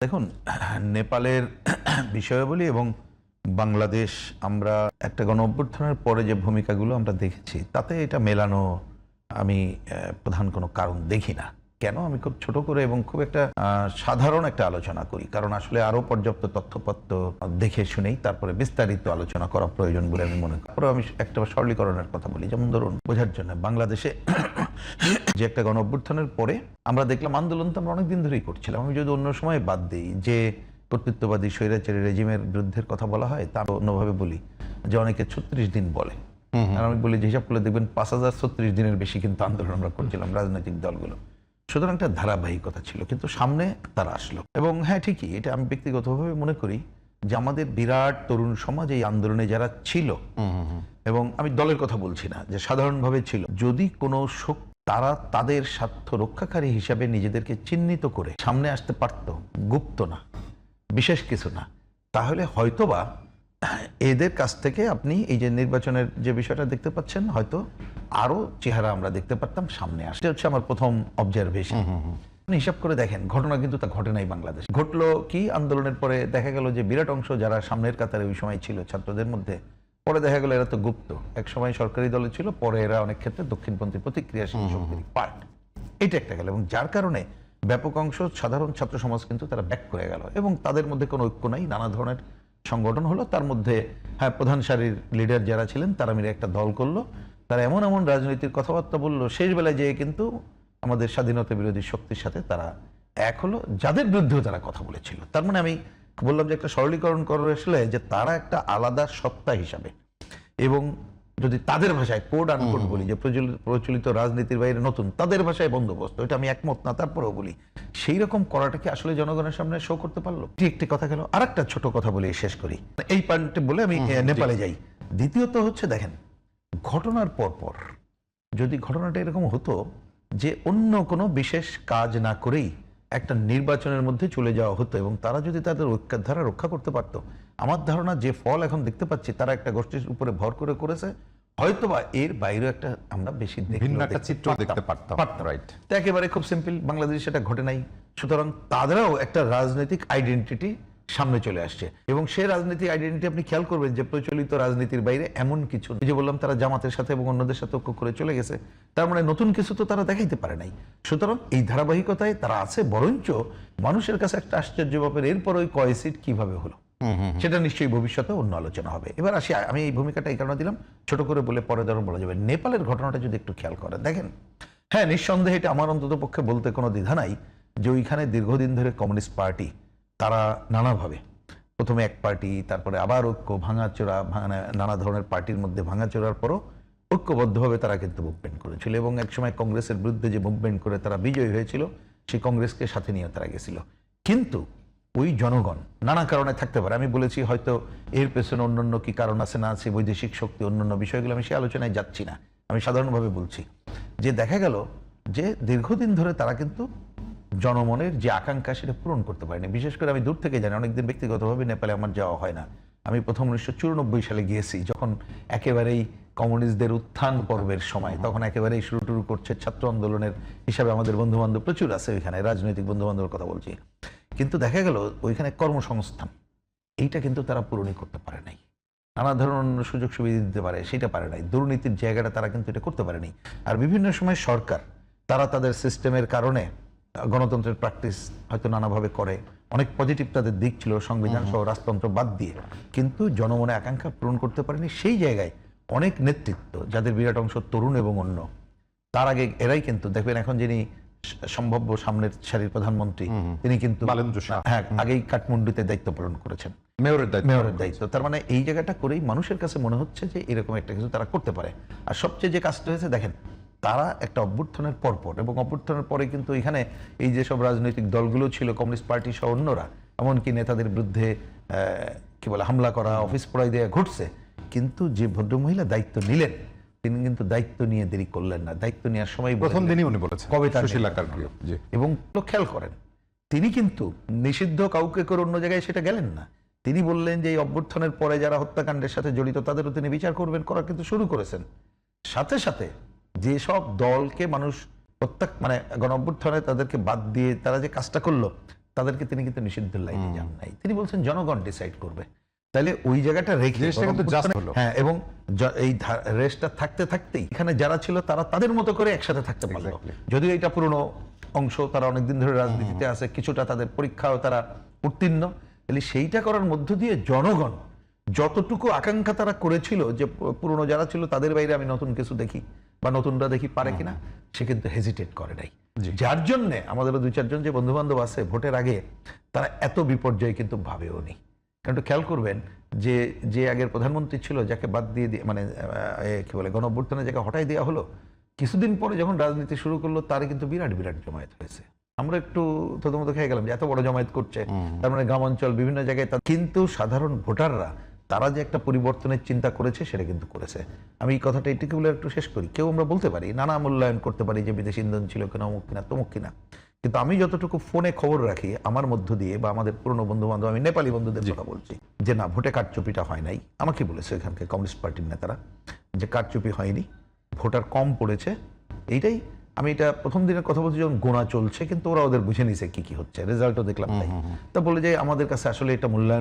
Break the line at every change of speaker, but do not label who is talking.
দেখুন, নেপালের বিষয়াবলী এবং বাংলাদেশ আমরা একটা গণ অভ্যুত্থানের পরে যে ভূমিকাগুলো আমরা দেখেছি তাতে এটা মেলানো আমি প্রধান কোনো কারণ দেখি না। কেন? আমি খুব ছোট করে এবং খুব একটা সাধারণ একটা আলোচনা করি, কারণ আসলে আরো পর্যাপ্ত তথ্যপত্র দেখে শুনেই তারপরে বিস্তারিত আলোচনা করা প্রয়োজন বলে আমি মনে করি। আমি একটা সরলীকরণের কথা বলি, যেমন ধরুন বোঝার জন্য বাংলাদেশে যে একটা গণ অভ্যুত্থানের পরে আমরা দেখলাম আন্দোলন তো আমরা অনেকদিন ধরেই করছিলাম। আমি যদি অন্য সময় বাদ দিই, যে কর্তৃত্ববাদী স্বৈরাচারী রেজিমের বিরুদ্ধে কথা বলা হয় তা অন্যভাবে বলি যে অনেকে 36 দিন বলে, আর আমি বলি যে হিসাব করলে দেখবেন 5036 দিনের বেশি কিন্তু আন্দোলন আমরা করছিলাম রাজনৈতিক দলগুলো। সুতরাং একটা ধারাবাহিকতা ছিল, কিন্তু সামনে তারা আসলো। এবং হ্যাঁ, ঠিকই, এটা আমি ব্যক্তিগতভাবে মনে করি যে আমাদের বিরাট তরুণ সমাজ এই আন্দোলনে যারা ছিল, এবং আমি দলের কথা বলছি না, যে সাধারণভাবে ছিল, যদি কোনো শক্তি তারা তাদের স্বার্থ রক্ষাকারী হিসাবে নিজেদেরকে চিহ্নিত করে সামনে আসতে পারত, গুপ্ত না, বিশেষ কিছু না, তাহলে হয়তোবা এদের কাছ থেকে আপনি এই যে নির্বাচনের যে বিষয়টা দেখতে পাচ্ছেন, হয়তো আরো চেহারা আমরা দেখতে পারতাম সামনে আসতে। হচ্ছে আমার প্রথম অবজারভেশন। হিসাব করে দেখেন, ঘটনা কিন্তু তা ঘটে নাই বাংলাদেশ। ঘটলো কি, আন্দোলনের পরে দেখা গেল যে বিরাট অংশ যারা সামনের কাতারে ওই সময় ছিল ছাত্রদের মধ্যে, পরে দেখা গেল এরা তো গুপ্ত, এক সময় সরকারি দলে ছিল, পরে এরা অনেক ক্ষেত্রে দক্ষিণপন্থী প্রতিক্রিয়াশীল শক্তির পার্ট। এটা একটা গেল, এবং যার কারণে ব্যাপক অংশ সাধারণ ছাত্র সমাজ কিন্তু তারা ব্যাক করে গেল, এবং তাদের মধ্যে কোনো ঐক্য নাই, নানা ধরনের সংগঠন হলো। তার মধ্যে হ্যাঁ, প্রধান সারির লিডার যারা ছিলেন তারা মিলে একটা দল করলো, তারা এমন এমন রাজনৈতিক কথাবার্তা বললো, শেষ বেলায় যেয়ে কিন্তু আমাদের স্বাধীনতা বিরোধী শক্তির সাথে তারা এক হলো, যাদের বিরুদ্ধেও তারা কথা বলেছিল। তার মানে আমি বললাম যে একটা সরলীকরণ করে আসলে যে তারা একটা আলাদা সত্তা হিসাবে, এবং যদি তাদের ভাষায় কোড আনকোড বলি যে প্রচলিত রাজনীতির বাইরে নতুন, তাদের ভাষায় বন্দোবস্ত, এটা আমি একমত না, তারপরেও বলি সেই রকম করাটা কি আসলে জনগণের সামনে শো করতে পারলো? একটি কথা গেল। আর একটা ছোট কথা বলে শেষ করি, এই পয়েন্টে বলে আমি নেপালে যাই। দ্বিতীয়ত হচ্ছে, দেখেন, ঘটনার পর যদি ঘটনাটা এরকম হতো যে অন্য কোনো বিশেষ কাজ না করেই একটা নির্বাচনের মধ্যে চলে যাওয়া হতো, এবং তারা যদি তাদের ঐক্যের ধারা রক্ষা করতে পারত, আমার ধারণা যে ফল এখন দেখতে পাচ্ছি তারা একটা গোষ্ঠীর উপরে ভর করে করেছে, হয়তোবা এর বাইরে একটা আমরা বেশি
ভিন্ন একটা চিত্র দেখতে পারতাম। রাইট,
তো একেবারে খুব সিম্পল, বাংলাদেশে সেটা ঘটে নাই। সুতরাং তাদেরও একটা রাজনৈতিক আইডেন্টিটি সামনে চলে আসছে, এবং সেই রাজনৈতিক আইডেন্টিটি আপনি খেয়াল করবেন যে প্রচলিত রাজনীতির বাইরে এমন কিছু, যে বললাম তারা জামাতের সাথে এবং অন্যদের সাথে ঐক্য করে চলে গেছে, তার মানে নতুন কিছু তো তারা দেখাইতে পারে নাই। সুতরাং এই ধারাবাহিকতায় তারা আছে, বরঞ্চ মানুষের কাছে একটা আশ্চর্য ব্যাপার, এরপর ওই কয় সিট কিভাবে হলো সেটা নিশ্চয়ই ভবিষ্যতে অন্য আলোচনা হবে। এবার আসি, আমি এই ভূমিকাটা এই কারণে দিলাম ছোট করে বলে, পরে ধরো বলা যাবে। নেপালের ঘটনাটা যদি একটু খেয়াল করেন, দেখেন, হ্যাঁ, নিঃসন্দেহে এটা আমার অন্তত পক্ষে বলতে কোনো দ্বিধা নাই যে ওইখানে দীর্ঘদিন ধরে কমিউনিস্ট পার্টি তারা নানাভাবে, প্রথমে এক পার্টি, তারপরে আবার ঐক্য, ভাঙাচোরা, নানা ধরনের পার্টির মধ্যে ভাঙাচোরার পরও ঐক্যবদ্ধভাবে তারা কিন্তু মুভমেন্ট করেছিল, এবং একসময় কংগ্রেসের বিরুদ্ধে যে মুভমেন্ট করে তারা বিজয়ী হয়েছিল, সেই কংগ্রেসকে সাথে নিয়ে তারা গেছিল। কিন্তু ওই জনগণ নানা কারণে থাকতে পারে, আমি বলেছি হয়তো এর পেছনে অন্যান্য কি কারণ আছে না আছে, বৈদেশিক শক্তি, অন্যান্য বিষয়গুলো আমি সে আলোচনায় যাচ্ছি না, আমি সাধারণভাবে বলছি যে দেখা গেল যে দীর্ঘদিন ধরে তারা কিন্তু জনমনের যে আকাঙ্ক্ষা সেটা পূরণ করতে পারেনি। বিশেষ করে আমি দূর থেকে জানি, অনেকদিন ব্যক্তিগতভাবে নেপালে আমার যাওয়া হয় না। আমি প্রথম 1994 সালে গিয়েছি, যখন একেবারেই কমিউনিস্টদের উত্থান পর্বের সময়, তখন একেবারেই শুরু টুরু করছে ছাত্র আন্দোলনের হিসাবে। আমাদের বন্ধু বান্ধব প্রচুর আছে ওইখানে, রাজনৈতিক বন্ধু বান্ধবের কথা বলছি। কিন্তু দেখা গেল ওইখানে কর্মসংস্থান এইটা কিন্তু তারা পূরণই করতে পারে নাই। নানা ধরনের সুযোগ সুবিধা দিতে পারে, সেটা পারে নাই। দুর্নীতির জায়গাটা তারা কিন্তু এটা করতে পারেনি। আর বিভিন্ন সময় সরকার তারা তাদের সিস্টেমের কারণে গণতন্ত্রের প্র্যাকটিস হয়তো নানাভাবে করে, অনেক পজিটিভ তাদের দিক ছিল সংবিধান সহ রাজতন্ত্র বাদ দিয়ে, কিন্তু জনমনে আকাঙ্ক্ষা পূরণ করতে পারেনি। সেই জায়গায় অনেক নেতৃত্ব, যাদের বিরাট অংশ তরুণ এবং অন্য, তার আগে এরাই কিন্তু দেখবেন, এখন যিনি সম্ভাব্য সামনের সারির প্রধানমন্ত্রী, তিনি কিন্তু হ্যাঁ আগেই কাঠমান্ডুতে দায়িত্ব পালন করেছেন, মেয়রের দায়িত্ব। তার মানে এই জায়গাটা করেই মানুষের কাছে মনে হচ্ছে যে এরকম একটা কিছু তারা করতে পারে। আর সবচেয়ে যে কাজটা হয়েছে, দেখেন, তারা একটা অভ্যুত্থানের পরপর, এবং অভ্যুত্থানের পরে কিন্তু এখানে এই যেসব রাজনৈতিক দলগুলো ছিল, কমিউনিস্ট পার্টি সহ অন্যরা, এমনকি নেতাদের বিরুদ্ধে কি বলে হামলা করা, অফিস পোড়াই দেওয়া ঘটছে। কিন্তু যে ভদ্রমহিলা দায়িত্ব নিলেন, তিনি কিন্তু দায়িত্ব নিয়ে দেরি করলেন না। দায়িত্ব নেওয়ার সময়
প্রথম দিনই উনি বলেছেন
কবে তার এবং খেয়াল করেন, তিনি কিন্তু নিষিদ্ধ কাউকে করে অন্য জায়গায় সেটা গেলেন না। তিনি বললেন যে এই অভ্যুত্থানের পরে যারা হত্যাকাণ্ডের সাথে জড়িত তাদেরও তিনি বিচার করবেন, করা কিন্তু শুরু করেছেন। সাথে সাথে যেসব দলকে মানুষ প্রত্যেক মানে গণ অভ্যুত্থানে তাদেরকে বাদ দিয়ে তারা যে কাজটা করলো, তাদেরকে তিনি কিন্তু নিষিদ্ধের লাইনে যান নাই, তিনি বলছেন জনগণ ডিসাইড করবে। তাহলে ওই জায়গাটা রেখে
জিনিসটা কিন্তু just হলো।
হ্যাঁ, এবং এই রেসটা থাকতে থাকতেই এখানে যারা ছিল তারা তাদের মতো করে একসাথে থাকতে পারলো।
Exactly.
যদিও এটা পুরনো অংশ, তারা অনেকদিন ধরে রাজনীতিতে আছে, কিছুটা তাদের পরীক্ষাও তারা উত্তীর্ণ, তাহলে সেইটা করার মধ্য দিয়ে জনগণ যতটুকু আকাঙ্ক্ষা তারা করেছিল যে পুরনো যারা ছিল তাদের বাইরে আমি নতুন কিছু দেখি বা নতুনরা দেখি পারে কিনা, সে কিন্তু হেজিটেট করে নাই। যার জন্য আমাদেরও 2-4 জন যে বন্ধু বান্ধব আছে ভোটের আগে তারা এত বিপর্যয় কিন্তু ভাবেও নি। কারণ একটু খেয়াল করবেন যে যে আগের প্রধানমন্ত্রী ছিল যাকে বাদ দিয়ে মানে কি বলে গণঅভ্যুত্থানে যাকে হটাই দেওয়া হলো, কিছুদিন পরে যখন রাজনীতি শুরু করলো তার কিন্তু বিরাট বিরাট জমায়েত হয়েছে। আমরা একটু থতমত খেয়ে গেলাম যে এত বড় জমায়েত করছে, তার মানে গ্রামাঞ্চল বিভিন্ন জায়গায় কিন্তু সাধারণ ভোটাররা তারা যে একটা পরিবর্তনের চিন্তা করেছে সেটা কিন্তু করেছে। আমি এই কথাটা এটুকু বলে একটু শেষ করি। কেউ আমরা বলতে পারি নানা মূল্যায়ন করতে পারি যে বিদেশি ইন্ধন ছিল কিনা, অমুক কিনা তমুক কিনা, কিন্তু আমি যতটুকু ফোনে খবর রাখি আমার মধ্য দিয়ে বা আমাদের পুরনো বন্ধু বান্ধব, আমি নেপালি বন্ধুদের কথা বলছি, যে না ভোটে কারচুপিটা হয় নাই। আমাকে বলেছে এখানকার কমিউনিস্ট পার্টির নেতারা যে কারচুপি হয়নি, ভোটার কম পড়েছে। এইটাই আমি এটা প্রথম দিনের কথা বলছি যখন গোনা চলছে, কিন্তু ওরা ওদের বুঝে নিছে কি কি হচ্ছে, রেজাল্টও দেখলাম তাই। তা বলে যে আমাদের কাছে আসলে এটা মূল্যায়ন